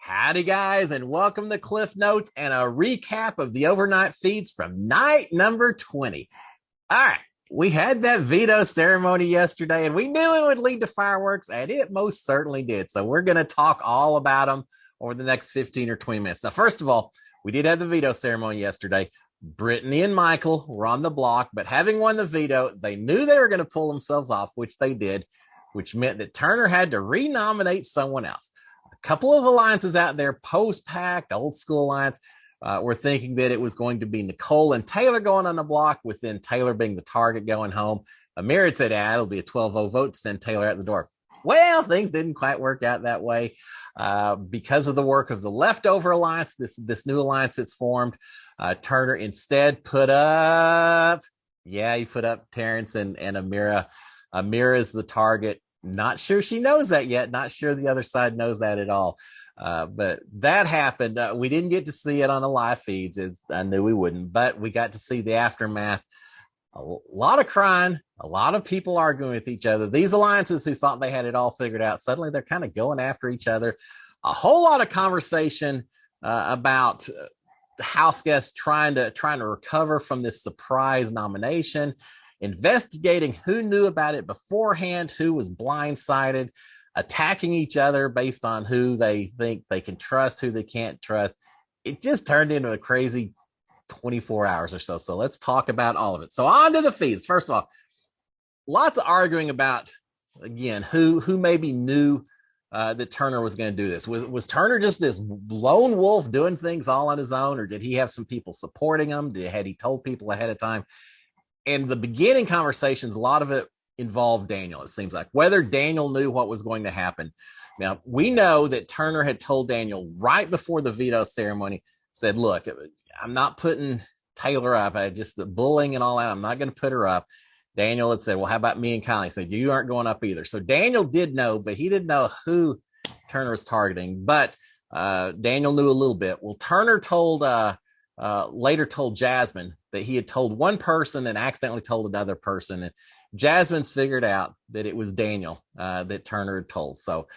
Howdy, guys, and welcome to Cliff Notes and a recap of the overnight feeds from night number 20. All right, we had that veto ceremony yesterday, and we knew it would lead to fireworks, and it most certainly did. So, we're going to talk all about them over the next 15 or 20 minutes. Now, first of all, we did have the veto ceremony yesterday. Brittany and Michael were on the block, but having won the veto, they knew they were going to pull themselves off, which they did, which meant that Turner had to renominate someone else. Couple of alliances out there, post-pact, old school alliance, were thinking that it was going to be Nicole and Taylor going on the block, with then Taylor being the target going home. Amir had said, it'll be a 12-0 vote to send Taylor out the door. Well, things didn't quite work out that way because of the work of the leftover alliance, this new alliance that's formed. Turner instead put up Terrence and Amira. Amira is the target. Not sure she knows that yet. Not sure the other side knows that at all. But that happened. We didn't get to see it on the live feeds. I knew we wouldn't, but we got to see the aftermath. A lot of crying, a lot of people arguing with each other. These alliances who thought they had it all figured out, suddenly they're kind of going after each other. A whole lot of conversation about house guests trying to recover from this surprise nomination, investigating who knew about it beforehand, who was blindsided, attacking each other based on who they think they can trust, who they can't trust. It just turned into a crazy 24 hours or so. So let's talk about all of it. So on to the feeds. First of all, lots of arguing about, again, who maybe knew that Turner was going to do this. Was Turner just this lone wolf doing things all on his own, or did he have some people supporting him? Had he told people ahead of time? And the beginning conversations, a lot of it involved Daniel, it seems like, whether Daniel knew what was going to happen. Now, we know that Turner had told Daniel right before the veto ceremony, said, look, I'm not putting Taylor up. Just the bullying and all that, I'm not going to put her up. Daniel had said, well, how about me and Kylie? He said, you aren't going up either. So Daniel did know, but he didn't know who Turner was targeting. But Daniel knew a little bit. Well, Turner later told Jasmine that he had told one person and accidentally told another person. And Jasmine's figured out that it was Daniel that Turner had told. So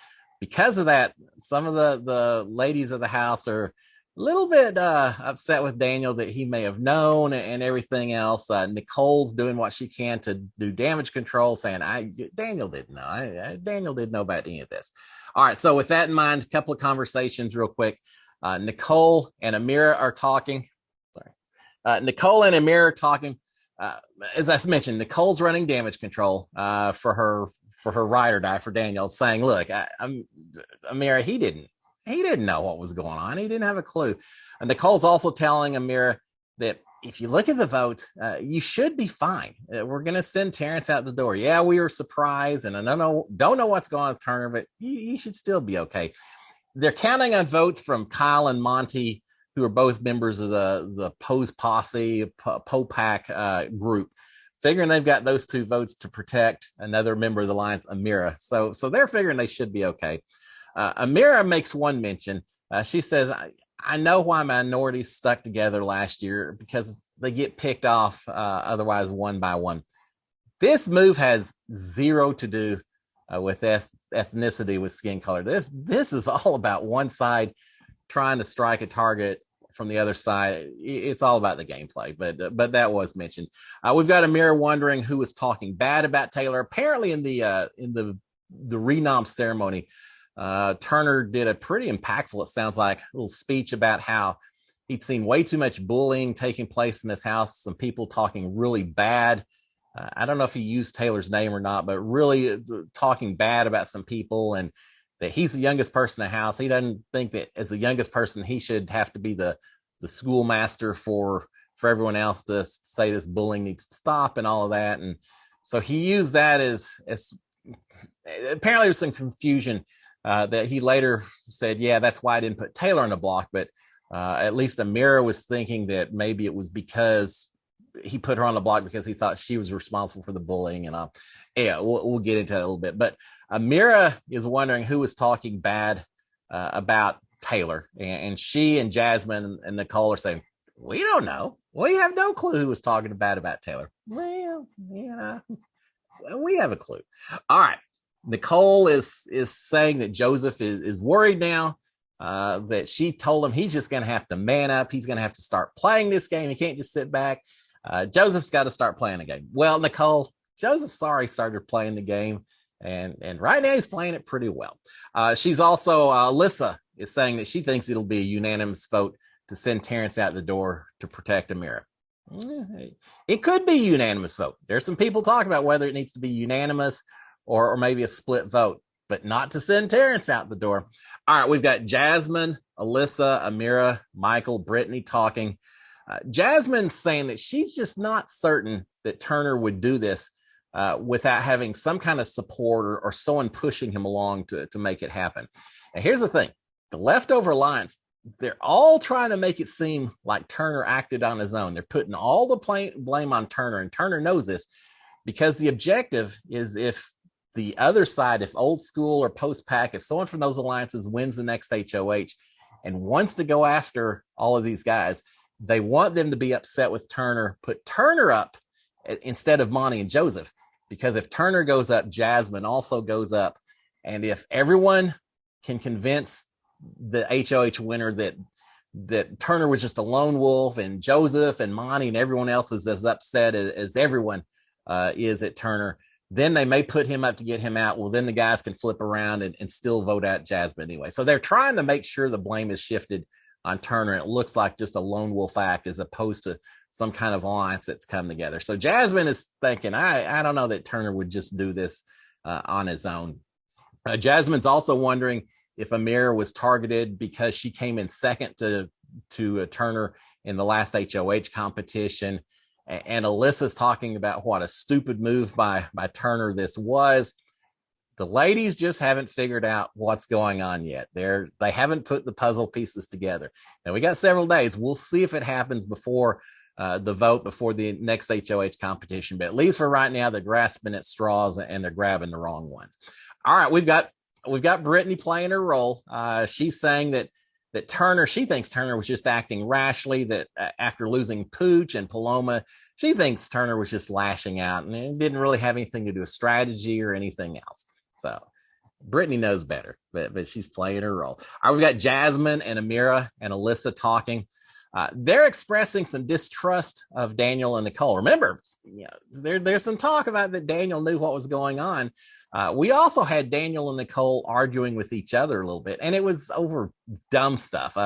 because of that, some of the ladies of the house are a little bit upset with Daniel that he may have known and everything else. Nicole's doing what she can to do damage control, saying, Daniel didn't know. Daniel didn't know about any of this. All right, so with that in mind, a couple of conversations real quick. Nicole and Amira are talking. Nicole and Amir are talking. As I mentioned, Nicole's running damage control for her ride or die for Daniel, saying, "Look, Amira, he didn't know what was going on. He didn't have a clue." And Nicole's also telling Amira that if you look at the votes, you should be fine. We're going to send Terrence out the door. Yeah, we were surprised, and I don't know what's going on with Turner, but you should still be okay. They're counting on votes from Kyle and Monty, who are both members of the Pose Posse, POPAC group, figuring they've got those two votes to protect another member of the alliance, Amira. So they're figuring they should be okay. Amira makes one mention. She says, I know why minorities stuck together last year, because they get picked off otherwise one by one. This move has zero to do with ethnicity, with skin color. This is all about one side trying to strike a target from the other side. It's all about the gameplay, but that was mentioned. We've got Amira wondering who was talking bad about Taylor. Apparently in the renom ceremony, Turner did a pretty impactful, it sounds like, little speech about how he'd seen way too much bullying taking place in this house, some people talking really bad. I don't know if he used Taylor's name or not, but really talking bad about some people, and that he's the youngest person in the house. He doesn't think that as the youngest person, he should have to be the schoolmaster for everyone else to say this bullying needs to stop and all of that. And so he used that as apparently there's some confusion that he later said, yeah, that's why I didn't put Taylor on the block. But at least Amira was thinking that maybe it was because he put her on the block because he thought she was responsible for the bullying. And we'll get into that a little bit. But Amira is wondering who was talking bad about Taylor, and she and Jasmine and Nicole are saying, we don't know. We have no clue who was talking bad about Taylor. Well, yeah, we have a clue. All right. Nicole is saying that Joseph is worried now that she told him he's just going to have to man up. He's going to have to start playing this game. He can't just sit back. Joseph's got to start playing the game. Well, Nicole, Joseph's already started playing the game, and right now he's playing it pretty well. She's also, Alyssa is saying that she thinks it'll be a unanimous vote to send Terrence out the door to protect Amira. It could be a unanimous vote. There's some people talking about whether it needs to be unanimous or maybe a split vote, but not to send Terrence out the door. All right, we've got Jasmine, Alyssa, Amira, Michael, Brittany talking. Jasmine's saying that she's just not certain that Turner would do this without having some kind of support or someone pushing him along to make it happen. And here's the thing. The leftover alliance, they're all trying to make it seem like Turner acted on his own. They're putting all the blame on Turner, and Turner knows this because the objective is if the other side, if Old School or Post-Pac, if someone from those alliances wins the next HOH and wants to go after all of these guys, they want them to be upset with Turner, put Turner up instead of Monty and Joseph. Because if Turner goes up, Jasmine also goes up. And if everyone can convince the HOH winner that Turner was just a lone wolf, and Joseph and Monty and everyone else is as upset as everyone is at Turner, then they may put him up to get him out. Well, then the guys can flip around and still vote out Jasmine anyway. So they're trying to make sure the blame is shifted on Turner. And it looks like just a lone wolf act as opposed to some kind of alliance that's come together. So Jasmine is thinking, I don't know that Turner would just do this on his own. Jasmine's also wondering if Amira was targeted because she came in second to Turner in the last HOH competition. And Alyssa's talking about what a stupid move by Turner this was. The ladies just haven't figured out what's going on yet. They haven't put the puzzle pieces together. Now, we got several days. We'll see if it happens before the vote, before the next HOH competition. But at least for right now, they're grasping at straws and they're grabbing the wrong ones. All right, we've got Brittany playing her role. She's saying that Turner, she thinks Turner was just acting rashly, that after losing Pooch and Paloma, she thinks Turner was just lashing out and it didn't really have anything to do with strategy or anything else. So Brittany knows better, but she's playing her role. All right, we've got Jasmine and Amira and Alyssa talking. They're expressing some distrust of Daniel and Nicole. Remember, there's some talk about that Daniel knew what was going on. We also had Daniel and Nicole arguing with each other a little bit, and it was over dumb stuff.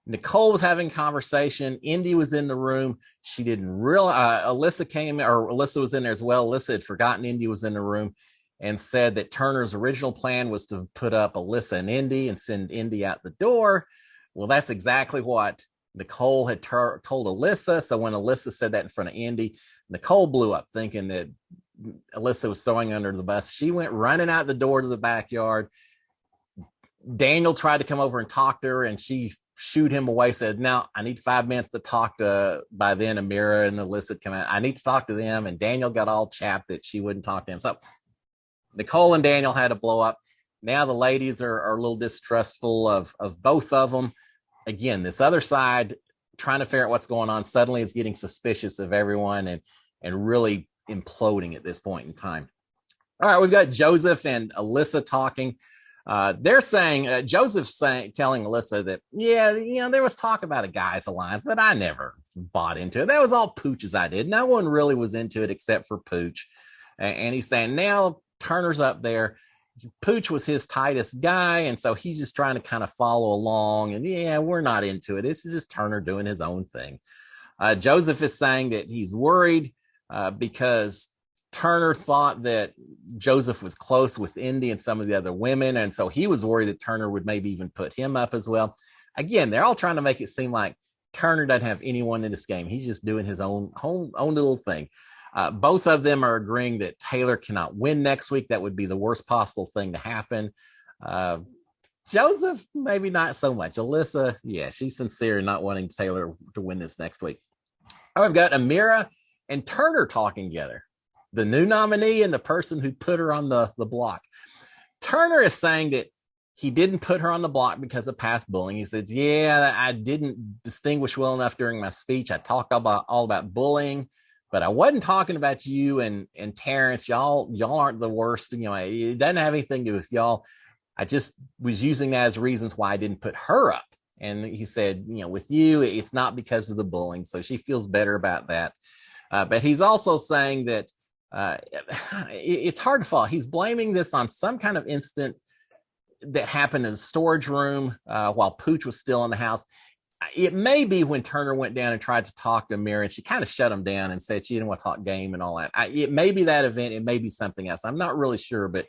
Nicole was having a conversation. Indy was in the room. She didn't realize Alyssa was in there as well. Alyssa had forgotten Indy was in the room and said that Turner's original plan was to put up Alyssa and Indy and send Indy out the door. Well, that's exactly what Nicole had told Alyssa. So when Alyssa said that in front of Indy, Nicole blew up thinking that Alyssa was throwing under the bus. She went running out the door to the backyard. Daniel tried to come over and talk to her, and she shooed him away, said, "No, I need 5 minutes to talk to." By then, Amira and Alyssa had come out. "I need to talk to them." And Daniel got all chapped that she wouldn't talk to him. So Nicole and Daniel had to blow up. Now the ladies are a little distrustful of both of them. Again, this other side trying to figure out what's going on suddenly is getting suspicious of everyone and really imploding at this point in time. All right, we've got Joseph and Alyssa talking. They're saying, Joseph's telling Alyssa that, there was talk about a guy's alliance, but I never bought into it. That was all Pooch's idea. No one really was into it except for Pooch. And he's saying now Turner's up there. Pooch was his tightest guy, and so he's just trying to kind of follow along. And we're not into it. This is just Turner doing his own thing. Joseph is saying that he's worried because Turner thought that Joseph was close with Indy and some of the other women, and so he was worried that Turner would maybe even put him up as well. Again, they're all trying to make it seem like Turner doesn't have anyone in this game. He's just doing his own little thing. Both of them are agreeing that Taylor cannot win next week. That would be the worst possible thing to happen. Joseph, maybe not so much. Alyssa, she's sincere in not wanting Taylor to win this next week. I've got Amira and Turner talking together. The new nominee and the person who put her on the block. Turner is saying that he didn't put her on the block because of past bullying. He said, I didn't distinguish well enough during my speech. I talked all about bullying, but I wasn't talking about you and Terrence. Y'all aren't the worst. It doesn't have anything to do with y'all. I just was using that as reasons why I didn't put her up. And he said, with you, it's not because of the bullying. So she feels better about that. But he's also saying that it's hard to follow. He's blaming this on some kind of incident that happened in the storage room while Pooch was still in the house. It may be when Turner went down and tried to talk to Amira, and she kind of shut him down and said she didn't want to talk game and all that. It may be that event. It may be something else. I'm not really sure. But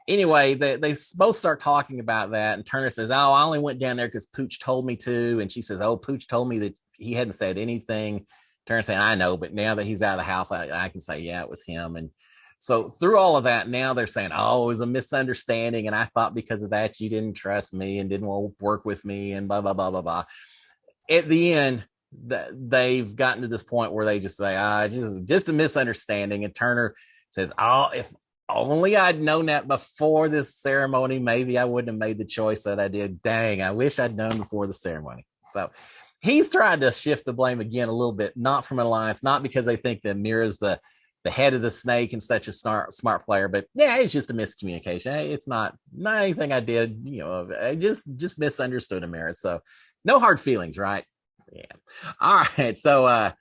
anyway, they both start talking about that. And Turner says, oh, I only went down there because Pooch told me to. And she says, oh, Pooch told me that he hadn't said anything. Turner saying, I know, but now that he's out of the house, I can say, yeah, it was him. And so through all of that, now they're saying, oh, it was a misunderstanding. And I thought because of that, you didn't trust me and didn't want to work with me and blah, blah, blah, blah, blah. At the end, they've gotten to this point where they just say, just a misunderstanding. And Turner says, oh, if only I'd known that before this ceremony, maybe I wouldn't have made the choice that I did. Dang, I wish I'd known before the ceremony. So he's tried to shift the blame again a little bit, not from an alliance, not because they think that Mira's the head of the snake and such a smart player, but yeah, it's just a miscommunication. It's not anything I did, I just misunderstood Amira. So no hard feelings, right? Yeah. All right. So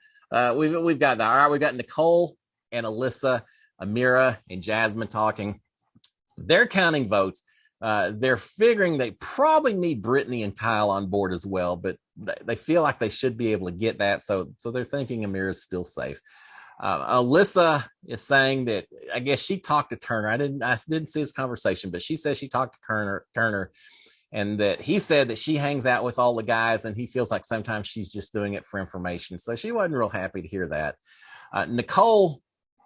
we've got that. All right, we've got Nicole and Alyssa, Amira and Jasmine talking. They're counting votes. They're figuring they probably need Brittany and Kyle on board as well, but they feel like they should be able to get that. So they're thinking Amira's still safe. Alyssa is saying that I guess she talked to Turner. I didn't see his conversation, but she says she talked to Turner, and that he said that she hangs out with all the guys, and he feels like sometimes she's just doing it for information. So she wasn't real happy to hear that. Nicole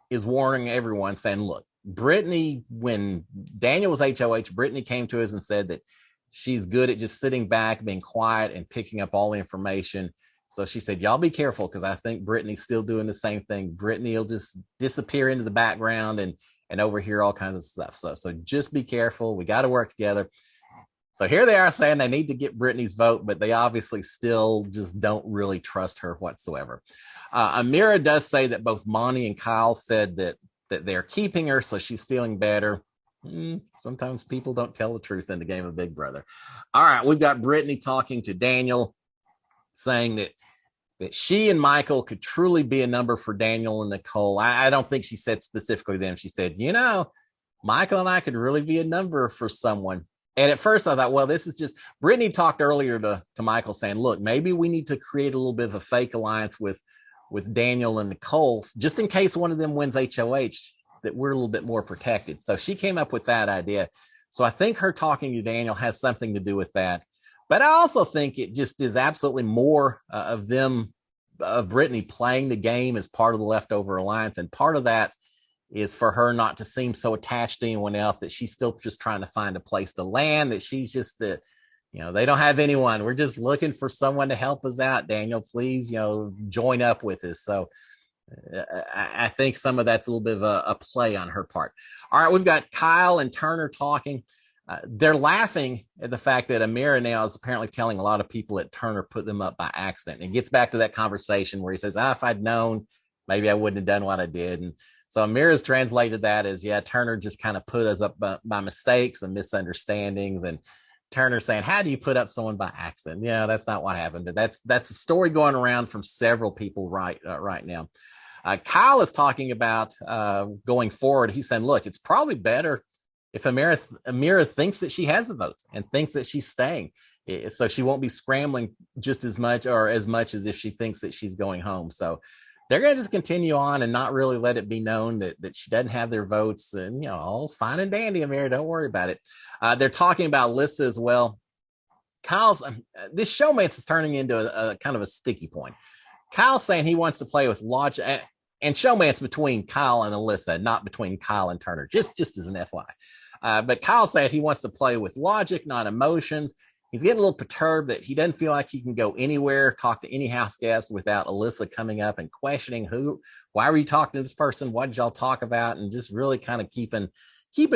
is warning everyone, saying, look, Brittany, when Daniel was HOH, Brittany came to us and said that she's good at just sitting back, being quiet, and picking up all the information. So she said, y'all be careful, because I think Brittany's still doing the same thing. Brittany will just disappear into the background and overhear all kinds of stuff. So just be careful. We got to work together. So here they are saying they need to get Brittany's vote, but they obviously still just don't really trust her whatsoever. Amira does say that both Monty and Kyle said that they're keeping her, so she's feeling better. Sometimes people don't tell the truth in the game of Big Brother. All right, we've got Brittany talking to Daniel, saying that she and Michael could truly be a number for Daniel and Nicole. I don't think she said specifically them. She said, Michael and I could really be a number for someone. And at first I thought, well, this is just, Brittany talked earlier to Michael saying, look, maybe we need to create a little bit of a fake alliance with Daniel and Nicole, just in case one of them wins HOH, that we're a little bit more protected. So she came up with that idea. So I think her talking to Daniel has something to do with that. But I also think it just is absolutely more of Brittany playing the game as part of the leftover alliance. And part of that is for her not to seem so attached to anyone else, that she's still just trying to find a place to land, that she's just they don't have anyone. We're just looking for someone to help us out. Daniel, please, join up with us. So I think some of that's a little bit of a play on her part. All right, we've got Kyle and Turner talking. They're laughing at the fact that Amira now is apparently telling a lot of people that Turner put them up by accident. And it gets back to that conversation where he says, if I'd known, maybe I wouldn't have done what I did. And so Amira's translated that as, Turner just kind of put us up by mistakes and misunderstandings. And Turner saying, how do you put up someone by accident? Yeah, that's not what happened. But that's a story going around from several people right now. Kyle is talking about going forward. He's saying, look, it's probably better if Amira thinks that she has the votes and thinks that she's staying, so she won't be scrambling just as much as if she thinks that she's going home. So they're going to just continue on and not really let it be known that she doesn't have their votes. And, all's fine and dandy, Amira. Don't worry about it. They're talking about Alyssa as well. This showmance is turning into a kind of a sticky point. Kyle's saying he wants to play with logic, and showmance between Kyle and Alyssa, not between Kyle and Turner, just as an FYI. But Kyle said he wants to play with logic, not emotions. He's getting a little perturbed that he doesn't feel like he can go anywhere, talk to any house guest without Alyssa coming up and questioning why were you talking to this person? What did y'all talk about? And just really kind of keeping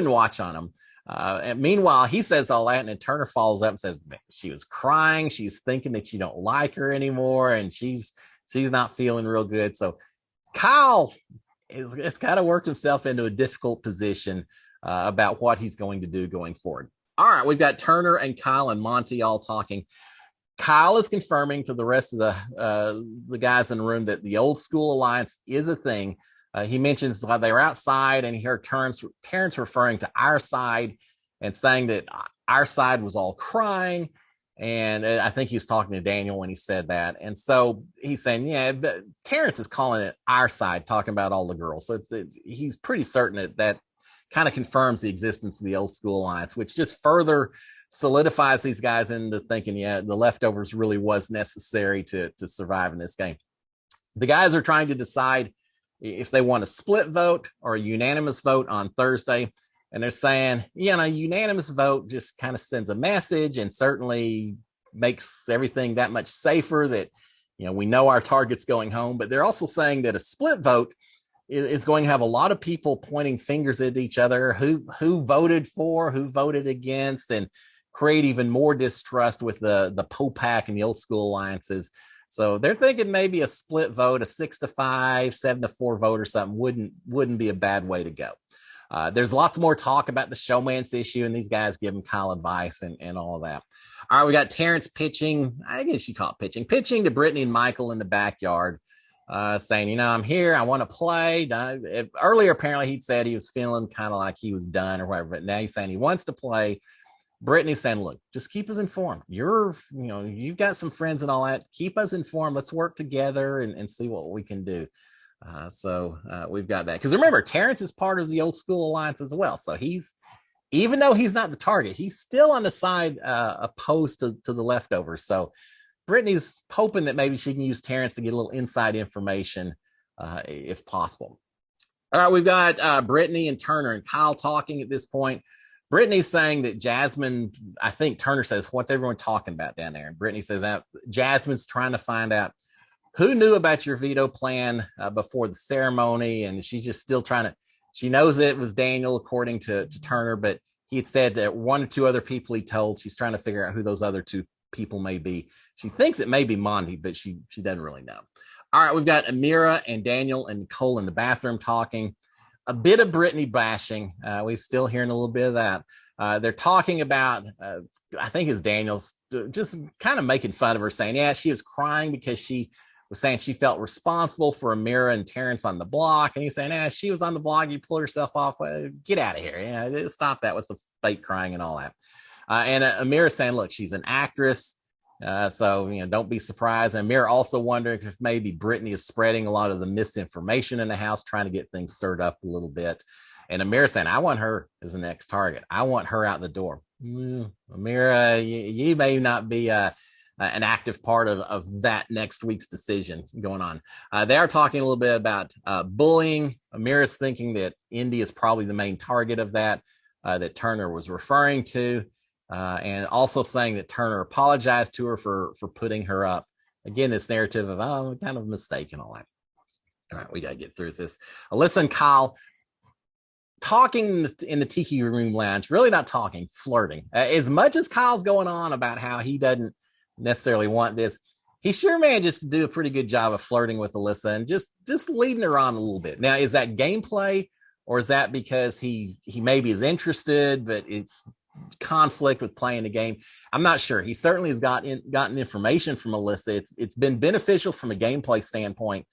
watch on him. And meanwhile, he says all that, and then Turner follows up and says, she was crying. She's thinking that you don't like her anymore, and she's not feeling real good. So Kyle has kind of worked himself into a difficult position about what he's going to do going forward. All right, we've got Turner and Kyle and Monty all talking. Kyle is confirming to the rest of the guys in the room that the old school alliance is a thing. He mentions while they were outside, and he heard Terrence referring to our side and saying that our side was all crying. And I think he was talking to Daniel when he said that. And so he's saying, yeah, but Terrence is calling it our side, talking about all the girls. So he's pretty certain that kind of confirms the existence of the old school alliance, which just further solidifies these guys into thinking, yeah, the leftovers really was necessary to survive in this game. The guys are trying to decide if they want a split vote or a unanimous vote on Thursday. And they're saying, a unanimous vote just kind of sends a message and certainly makes everything that much safer that, we know our target's going home. But they're also saying that a split vote is going to have a lot of people pointing fingers at each other, who voted for, who voted against, and create even more distrust with the POPAC and the old school alliances. So they're thinking maybe a split vote, a 6-5, 7-4 vote or something wouldn't be a bad way to go. There's lots more talk about the showman's issue, and these guys giving Kyle advice and all of that. All right, we got Terrence pitching. I guess you call it pitching to Brittany and Michael in the backyard, saying, I'm here. I want to play. Earlier, apparently, he'd said he was feeling kind of like he was done or whatever, but now he's saying he wants to play. Brittany's saying, look, just keep us informed. You've got some friends and all that. Keep us informed. Let's work together and see what we can do. So we've got that. Because remember, Terrence is part of the old school alliance as well. So even though he's not the target, he's still on the side opposed to the leftovers. So Brittany's hoping that maybe she can use Terrence to get a little inside information if possible. All right, we've got Brittany and Turner and Kyle talking at this point. Brittany's saying that Jasmine, I think Turner says, what's everyone talking about down there? And Brittany says that Jasmine's trying to find out who knew about your veto plan before the ceremony. And she's just still she knows it was Daniel, according to Turner, but he had said that one or two other people he told. She's trying to figure out who those other two people may be. She thinks it may be Monty, but she doesn't really know. All right, we've got Amira and Daniel and Nicole in the bathroom talking. A bit of Brittany bashing. We're still hearing a little bit of that. They're talking about, I think it's Daniel's, just kind of making fun of her, saying, yeah, she was crying because she was saying she felt responsible for Amira and Terrence on the block. And he's saying, she was on the block. You pulled herself off. Get out of here. Stop that with the fake crying and all that. And Amira saying, look, she's an actress. So don't be surprised. And Amira also wondering if maybe Brittany is spreading a lot of the misinformation in the house, trying to get things stirred up a little bit. And Amira saying, I want her as the next target. I want her out the door. Amira, you may not be an active part of that next week's decision going on. They are talking a little bit about bullying. Amira's thinking that Indy is probably the main target of that Turner was referring to. And also saying that Turner apologized to her for putting her up. Again, this narrative of, kind of a mistake and all that. All right, we got to get through this. Alyssa and Kyle talking in the Tiki Room Lounge, really not talking, flirting. As much as Kyle's going on about how he doesn't necessarily want this, he sure manages to do a pretty good job of flirting with Alyssa and just leading her on a little bit. Now, is that gameplay, or is that because he maybe is interested, but it's conflict with playing the game? I'm not sure. He certainly has gotten information from Alyssa. It's been beneficial from a gameplay standpoint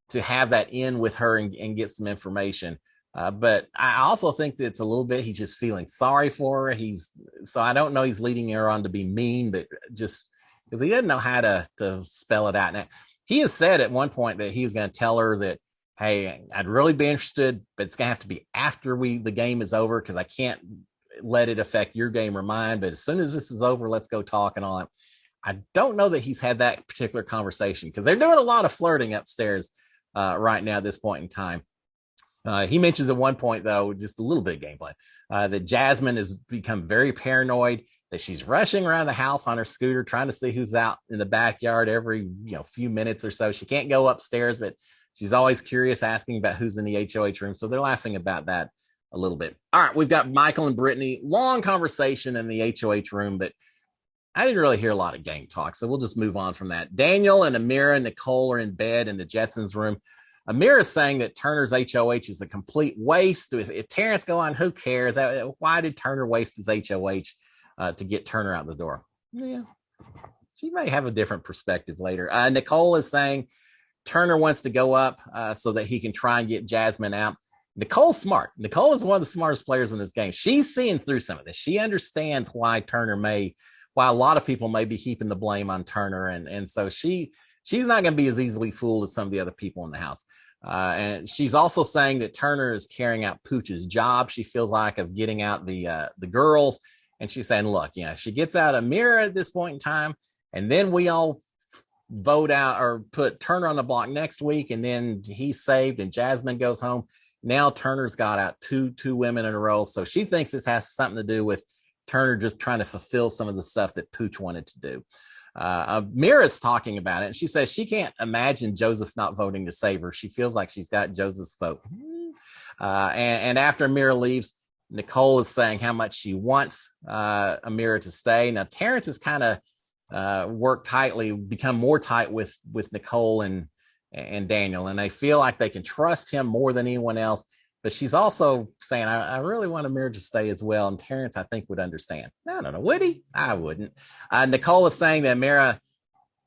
to have that in with her and get some information. But I also think that it's a little bit, he's just feeling sorry for her. So I don't know, he's leading her on to be mean, but just because he doesn't know how to spell it out. Now, he has said at one point that he was going to tell her that, hey, I'd really be interested, but it's going to have to be after the game is over, because I can't let it affect your game or mine. But as soon as this is over, let's go talk and all that. I don't know that he's had that particular conversation, because they're doing a lot of flirting upstairs right now at this point in time. He mentions at one point, though, just a little bit of gameplay, that Jasmine has become very paranoid, that she's rushing around the house on her scooter, trying to see who's out in the backyard every few minutes or so. She can't go upstairs, but she's always curious, asking about who's in the HOH room. So they're laughing about that a little bit. All right, we've got Michael and Brittany, long conversation in the HOH room, but I didn't really hear a lot of game talk, so we'll just move on from that. Daniel and Amira and Nicole are in bed in the Jetsons room. Amira's saying that Turner's HOH is a complete waste. If Terrence go on, who cares? Why did Turner waste his HOH to get Turner out the door? Yeah, she may have a different perspective later. Nicole is saying Turner wants to go up so that he can try and get Jasmine out. Nicole's smart. Nicole is one of the smartest players in this game. She's seeing through some of this. She understands why a lot of people may be heaping the blame on Turner. And so she's not going to be as easily fooled as some of the other people in the house. And she's also saying that Turner is carrying out Pooch's job. She feels like of getting out the girls. And she's saying, look, if she gets out Amira at this point in time, and then we all vote out or put Turner on the block next week, and then he's saved and Jasmine goes home. Now Turner's got out two women in a row. So she thinks this has something to do with Turner just trying to fulfill some of the stuff that Pooch wanted to do. Mira's talking about it, and she says she can't imagine Joseph not voting to save her. She feels like she's got Joseph's vote. And after Amira leaves, Nicole is saying how much she wants Amira to stay. Now, Terrence has kind of become more tight with Nicole and Daniel, and they feel like they can trust him more than anyone else. But she's also saying, I really want Amir to stay as well. And Terrence, I think, would understand. I don't know. Would he? I wouldn't. Nicole is saying that Amira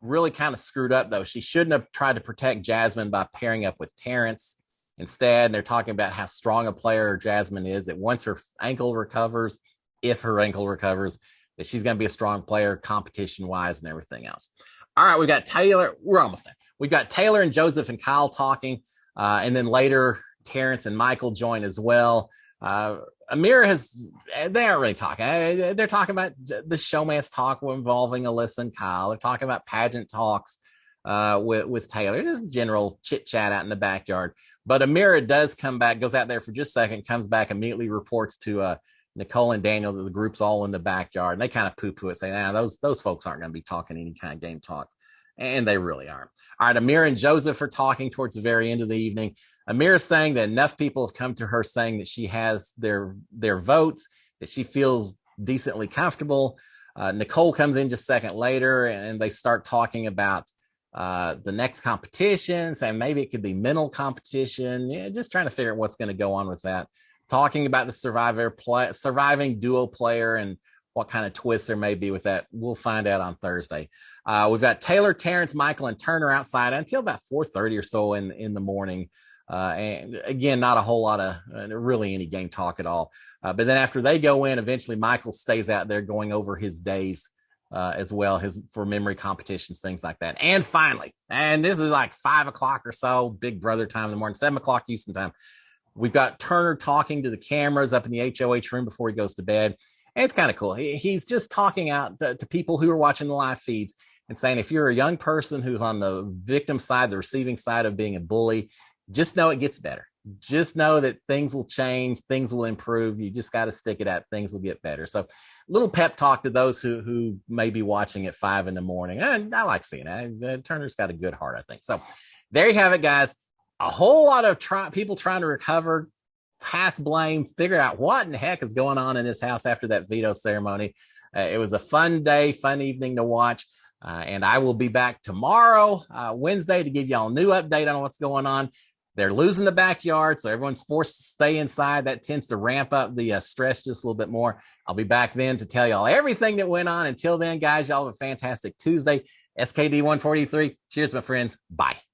really kind of screwed up, though. She shouldn't have tried to protect Jasmine by pairing up with Terrence instead. And they're talking about how strong a player Jasmine is, that once her ankle recovers, if her ankle recovers, that she's going to be a strong player competition-wise and everything else. All right, we got Taylor. We're almost done. We've got Taylor and Joseph and Kyle talking. And then later, Terrence and Michael join as well. Amira they aren't really talking. They're talking about the showman's talk involving Alyssa and Kyle. They're talking about pageant talks with Taylor. Just general chit chat out in the backyard. But Amira does come back, goes out there for just a second, comes back, immediately reports to Nicole and Daniel that the group's all in the backyard. And they kind of poo-poo it, saying, those folks aren't going to be talking any kind of game talk. And they really aren't. All right, Amira and Joseph are talking towards the very end of the evening. Amira's saying that enough people have come to her saying that she has their votes, that she feels decently comfortable. Nicole comes in just a second later, and they start talking about the next competition, saying maybe it could be mental competition. Yeah, just trying to figure out what's going to go on with that. Talking about the surviving duo player and what kind of twists there may be with that. We'll find out on Thursday. We've got Taylor, Terrence, Michael, and Turner outside until about 4:30 or so in the morning. And again, not a whole lot of really any game talk at all. But then after they go in, eventually Michael stays out there going over his days as well, for memory competitions, things like that. And finally, and this is like 5 o'clock or so, Big Brother time in the morning, 7 o'clock Houston time. We've got Turner talking to the cameras up in the HOH room before he goes to bed. And it's kind of cool. He's just talking out to people who are watching the live feeds and saying, if you're a young person who's on the victim side, the receiving side of being a bully, just know it gets better. Just know that things will change, things will improve. You just got to stick it out. Things will get better. So little pep talk to those who may be watching at 5 in the morning. And I like seeing that. Turner's got a good heart, I think. So there you have it, guys. A whole lot of people trying to recover, pass blame, figure out what in the heck is going on in this house after that veto ceremony. It was a fun day, fun evening to watch. And I will be back tomorrow, Wednesday, to give y'all a new update on what's going on. They're losing the backyard, so everyone's forced to stay inside. That tends to ramp up the stress just a little bit more. I'll be back then to tell y'all everything that went on. Until then, guys, y'all have a fantastic Tuesday. SKD 143. Cheers, my friends. Bye.